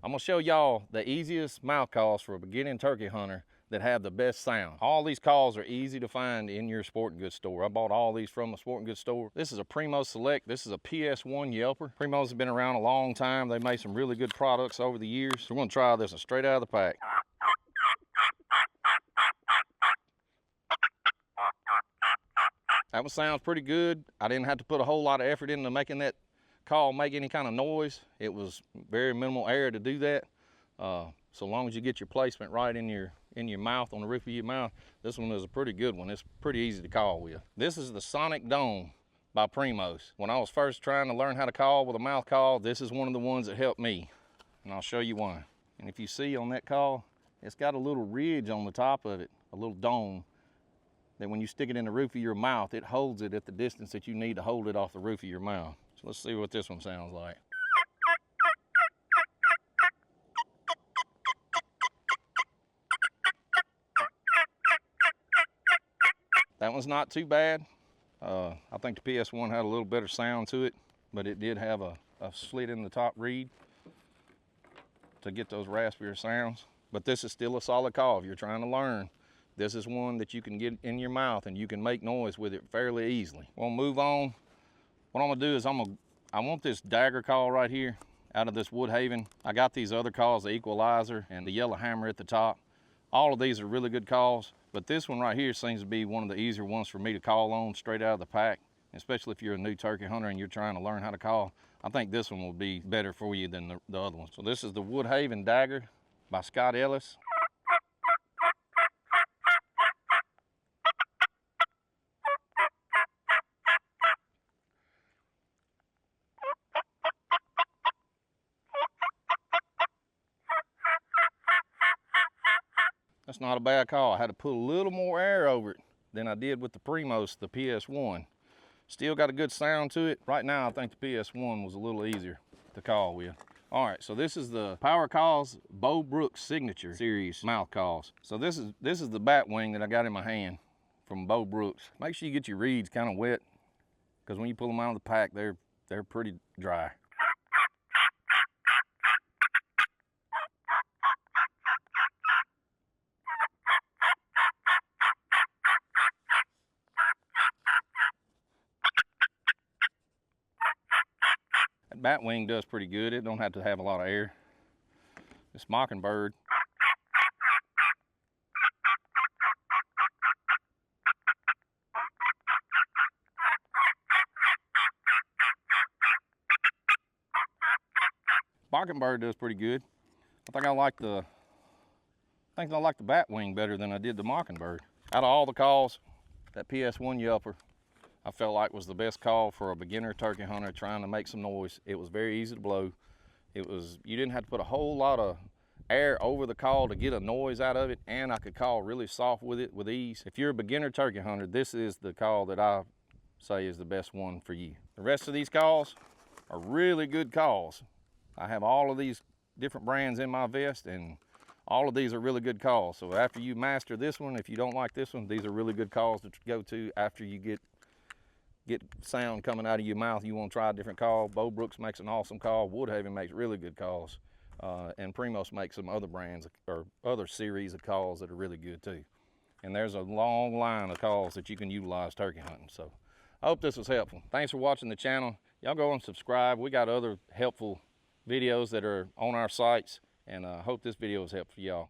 I'm gonna show y'all the easiest mouth calls for a beginning turkey hunter that have the best sound. All these calls are easy to find in your sporting goods store. I bought all these from a sporting goods store. This is a Primo Select. This is a PS1 Yelper. Primos have been around a long time. They made some really good products over the years. So we're gonna try this one straight out of the pack. That one sounds pretty good. I didn't have to put a whole lot of effort into making that call make any kind of noise. It was very minimal air to do that. So long as you get your placement right in your mouth, on the roof of your mouth, this one is a pretty good one. It's pretty easy to call with. This is the Sonic Dome by Primos. When I was first trying to learn how to call with a mouth call, this is one of the ones that helped me, and I'll show you why. And if you see on that call, it's got a little ridge on the top of it, a little dome, that when you stick it in the roof of your mouth, it holds it at the distance that you need to hold it off the roof of your mouth. So let's see what this one sounds like. That one's not too bad. I think the PS1 had a little better sound to it, but it did have a slit in the top reed to get those raspier sounds. But this is still a solid call if you're trying to learn. This is one that you can get in your mouth and you can make noise with it fairly easily. We'll move on. What I'm gonna do is I want this dagger call right here out of this Woodhaven. I got these other calls, the Equalizer and the Yellow Hammer at the top. All of these are really good calls, but this one right here seems to be one of the easier ones for me to call on straight out of the pack, especially if you're a new turkey hunter and you're trying to learn how to call. I think this one will be better for you than the other one. So this is the Woodhaven Dagger by Scott Ellis. That's not a bad call. I had to put a little more air over it than I did with the Primos, the PS1. Still got a good sound to it. Right now, I think the PS1 was a little easier to call with. All right, so this is the Power Calls Beau Brooks Signature Series mouth calls. So this is the bat wing that I got in my hand from Beau Brooks. Make sure you get your reeds kind of wet, because when you pull them out of the pack, they're pretty dry. Bat wing does pretty good. It don't have to have a lot of air. This Mockingbird. Mockingbird does pretty good. I think I like the bat wing better than I did the Mockingbird. Out of all the calls, that PS1 Yelper I felt like was the best call for a beginner turkey hunter trying to make some noise. It was very easy to blow. You didn't have to put a whole lot of air over the call to get a noise out of it, and I could call really soft with it with ease. If you're a beginner turkey hunter, this is the call that I say is the best one for you. The rest of these calls are really good calls. I have all of these different brands in my vest, and all of these are really good calls. So after you master this one, if you don't like this one, these are really good calls to go to after you get sound coming out of your mouth. You want to try a different call. Beau Brooks makes an awesome call. Woodhaven makes really good calls. And Primos makes some other brands or other series of calls that are really good too. And there's a long line of calls that you can utilize turkey hunting. So I hope this was helpful. Thanks for watching the channel. Y'all go and subscribe. We got other helpful videos that are on our sites, and I hope this video was helpful for y'all.